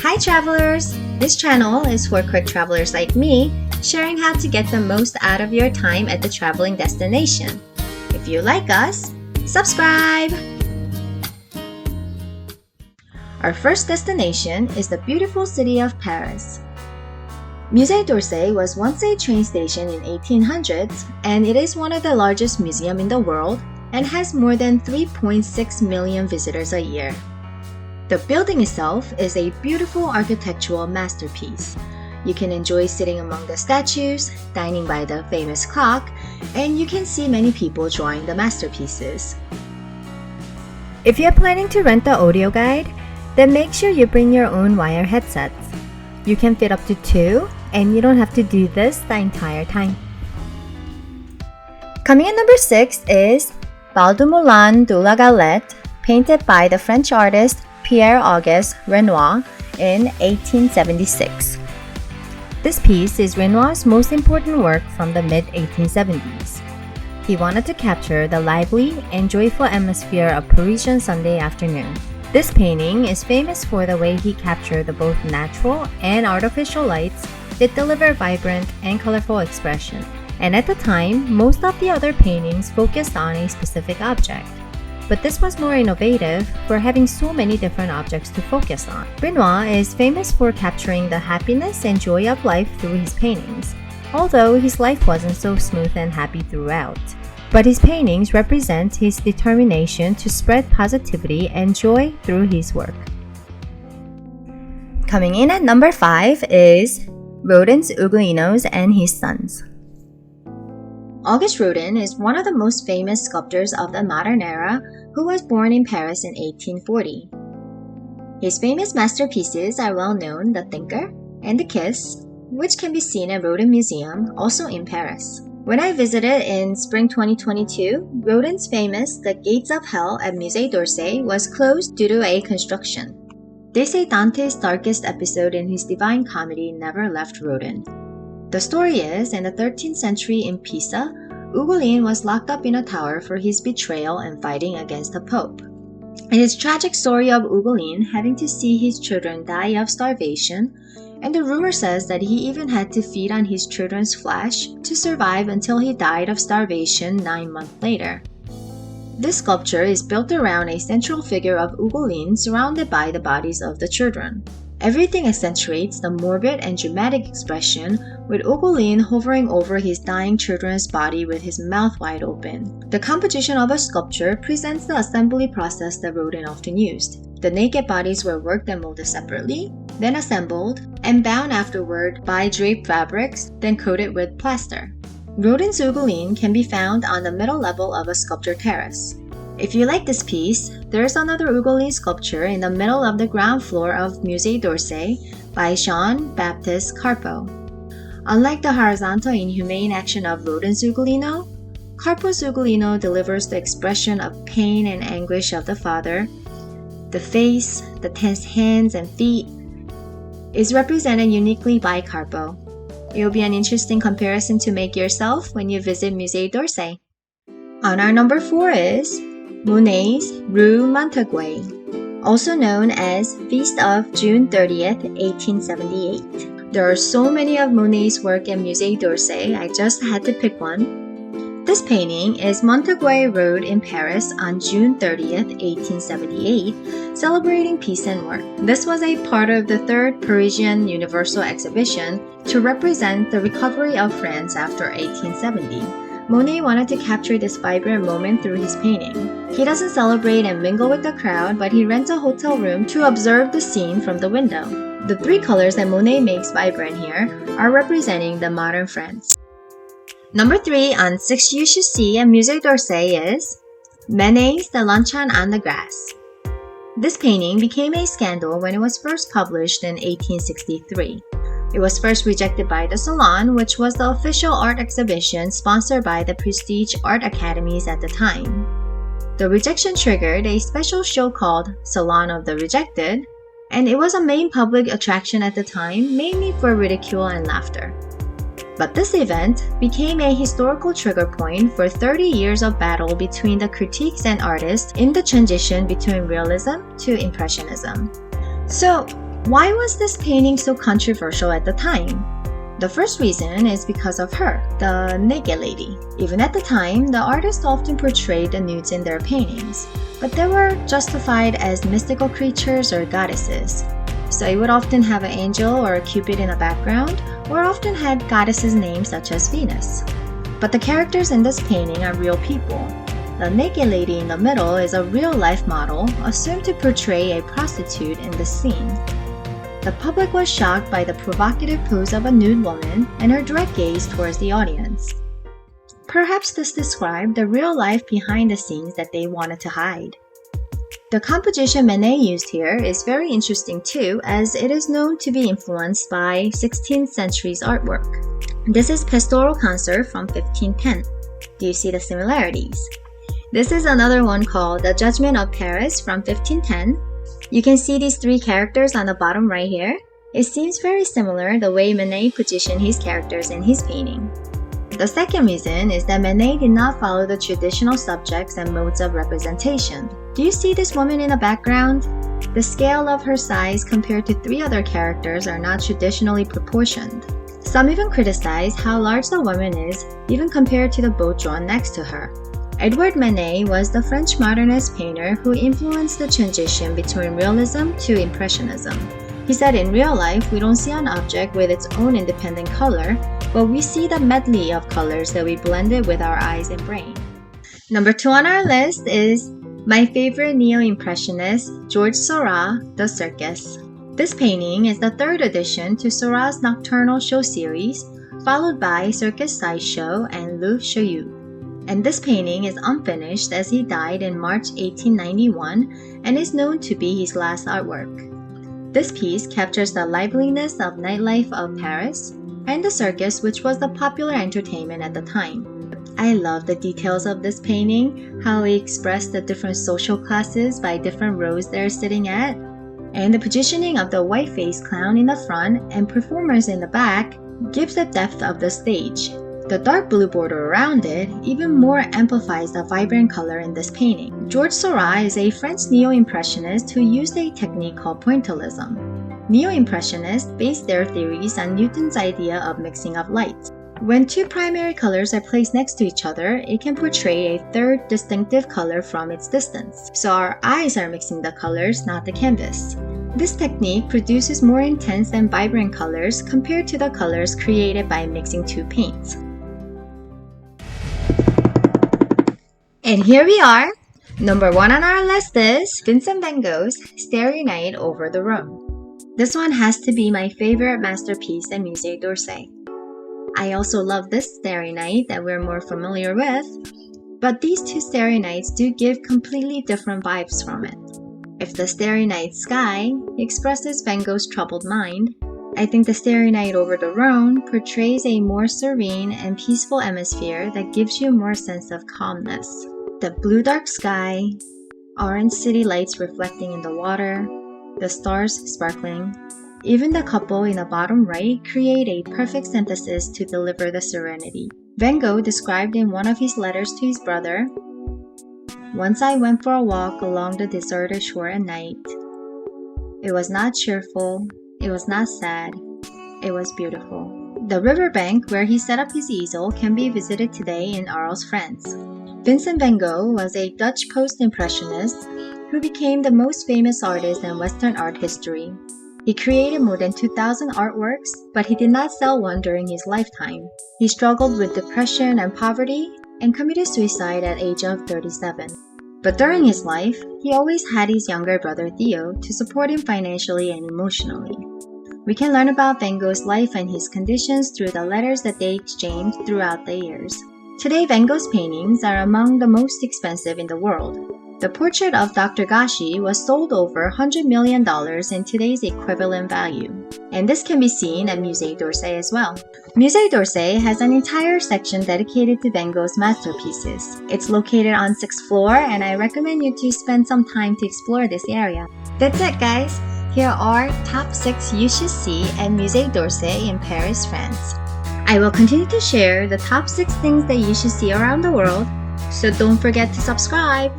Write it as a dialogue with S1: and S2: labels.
S1: Hi travelers! This channel is for quick travelers like me, sharing how to get the most out of your time at the traveling destination. If you like us, subscribe! Our first destination is the beautiful city of Paris. Musée d'Orsay was once a train station in 1800s, and it is one of the largest museums in the world and has more than 3.6 million visitors a year. The building itself is a beautiful architectural masterpiece. You can enjoy sitting among the statues, dining by the famous clock, and you can see many people drawing the masterpieces. If you're planning to rent the audio guide, then make sure you bring your own wire headsets. You can fit up to 2, and you don't have to do this the entire time. Coming in number 6 is Bal du Moulin de la Galette, painted by the French artist Pierre-Auguste Renoir in 1876. This piece is Renoir's most important work from the mid-1870s. He wanted to capture the lively and joyful atmosphere of Parisian Sunday afternoon. This painting is famous for the way he captured the both natural and artificial lights that deliver vibrant and colorful expression. And at the time, most of the other paintings focused on a specific object. But this was more innovative for having so many different objects to focus on. Renoir is famous for capturing the happiness and joy of life through his paintings, although his life wasn't so smooth and happy throughout. But his paintings represent his determination to spread positivity and joy through his work. Coming in at number 5 is Rodin's Ugolinos and His Sons. Auguste Rodin is one of the most famous sculptors of the modern era who was born in Paris in 1840. His famous masterpieces are well known The Thinker and The Kiss, which can be seen at Rodin Museum, also in Paris. When I visited in spring 2022, Rodin's famous The Gates of Hell at Musée d'Orsay was closed due to a construction. They say Dante's darkest episode in his Divine Comedy never left Rodin. The story is, in the 13th century in Pisa, Ugolin was locked up in a tower for his betrayal and fighting against the Pope. It is a tragic story of Ugolin having to see his children die of starvation, and the rumor says that he even had to feed on his children's flesh to survive until he died of starvation 9 months later. This sculpture is built around a central figure of Ugolin surrounded by the bodies of the children. Everything accentuates the morbid and dramatic expression, with Ugolin hovering over his dying children's body with his mouth wide open. The composition of a sculpture presents the assembly process that Rodin often used. The naked bodies were worked and molded separately, then assembled, and bound afterward by draped fabrics, then coated with plaster. Rodin's Ugolin can be found on the middle level of a sculpture terrace. If you like this piece, there's another Ugolin sculpture in the middle of the ground floor of Musée d'Orsay by Jean-Baptiste Carpeaux. Unlike the horizontal inhumane action of Rodin's Ugolino, Carpeaux's Ugolino delivers the expression of pain and anguish of the father. The face, the tense hands and feet is represented uniquely by Carpeaux. It will be an interesting comparison to make yourself when you visit Musée d'Orsay. On our number 4 is Monet's Rue Montague, also known as Feast of June 30th, 1878. There are so many of Monet's work at Musée d'Orsay, I just had to pick one. This painting is Montague Road in Paris on June 30th, 1878, celebrating peace and work. This was a part of the 3rd Parisian Universal Exhibition to represent the recovery of France after 1870. Monet wanted to capture this vibrant moment through his painting. He doesn't celebrate and mingle with the crowd, but he rents a hotel room to observe the scene from the window. The 3 colors that Monet makes vibrant here are representing the modern France. Number 3 on 6 You Should See at Musée d'Orsay is Manet's The Luncheon on the Grass. This painting became a scandal when it was first published in 1863. It was first rejected by the Salon, which was the official art exhibition sponsored by the prestige art academies at the time. The rejection triggered a special show called Salon of the Rejected, and it was a main public attraction at the time, mainly for ridicule and laughter. But this event became a historical trigger point for 30 years of battle between the critiques and artists in the transition between realism to impressionism. So, Why was this painting so controversial at the time? The first reason is because of her, the naked lady. Even at the time, the artists often portrayed the nudes in their paintings, but they were justified as mystical creatures or goddesses. So it would often have an angel or a cupid in the background, or often had goddesses' names such as Venus. But the characters in this painting are real people. The naked lady in the middle is a real-life model, assumed to portray a prostitute in the scene. The public was shocked by the provocative pose of a nude woman and her direct gaze towards the audience. Perhaps this described the real life behind the scenes that they wanted to hide. The composition Manet used here is very interesting too, as it is known to be influenced by 16th century's artwork. This is Pastoral Concert from 1510. Do you see the similarities? This is another one called The Judgment of Paris from 1510. You can see these three characters on the bottom right here. It seems very similar the way Manet positioned his characters in his painting. The second reason is that Manet did not follow the traditional subjects and modes of representation. Do you see this woman in the background? The scale of her size compared to three other characters are not traditionally proportioned. Some even criticize how large the woman is, even compared to the boat drawn next to her. Edouard Manet was the French modernist painter who influenced the transition between realism to impressionism. He said in real life, we don't see an object with its own independent color, but we see the medley of colors that we blended with our eyes and brain. Number 2 on our list is my favorite neo-impressionist, Georges Seurat, The Circus. This painting is the third addition to Seurat's Nocturnal Show series, followed by Circus Sideshow and Le Chahut. And this painting is unfinished as he died in March 1891 and is known to be his last artwork. This piece captures the liveliness of nightlife of Paris and the circus, which was the popular entertainment at the time. I love the details of this painting, how he expressed the different social classes by different rows they're sitting at, and the positioning of the white-faced clown in the front and performers in the back gives the depth of the stage. The dark blue border around it even more amplifies the vibrant color in this painting. Georges Seurat is a French neo-impressionist who used a technique called pointillism. Neo-impressionists based their theories on Newton's idea of mixing of light. When two primary colors are placed next to each other, it can portray a third distinctive color from its distance. So our eyes are mixing the colors, not the canvas. This technique produces more intense and vibrant colors compared to the colors created by mixing two paints. And here we are! Number 1 on our list is Vincent van Gogh's Starry Night over the Rhone. This one has to be my favorite masterpiece at Musée d'Orsay. I also love this Starry Night that we're more familiar with, but these two Starry Nights do give completely different vibes from it. If the Starry Night sky expresses Van Gogh's troubled mind, I think the Starry Night over the Rhone portrays a more serene and peaceful atmosphere that gives you more sense of calmness. The blue dark sky, orange city lights reflecting in the water, the stars sparkling, even the couple in the bottom right create a perfect synthesis to deliver the serenity. Van Gogh described in one of his letters to his brother, "Once I went for a walk along the deserted shore at night. It was not cheerful, it was not sad, it was beautiful." The riverbank where he set up his easel can be visited today in Arles, France. Vincent van Gogh was a Dutch post-impressionist who became the most famous artist in Western art history. He created more than 2,000 artworks, but he did not sell one during his lifetime. He struggled with depression and poverty and committed suicide at age of 37. But during his life, he always had his younger brother Theo to support him financially and emotionally. We can learn about Van Gogh's life and his conditions through the letters that they exchanged throughout the years. Today, Van Gogh's paintings are among the most expensive in the world. The portrait of Dr. Gashi was sold over $100 million in today's equivalent value. And this can be seen at Musée d'Orsay as well. Musée d'Orsay has an entire section dedicated to Van Gogh's masterpieces. It's located on 6th floor, and I recommend you to spend some time to explore this area. That's it, guys! Here are top 6 you should see at Musée d'Orsay in Paris, France. I will continue to share the top 6 things that you should see around the world, so don't forget to subscribe!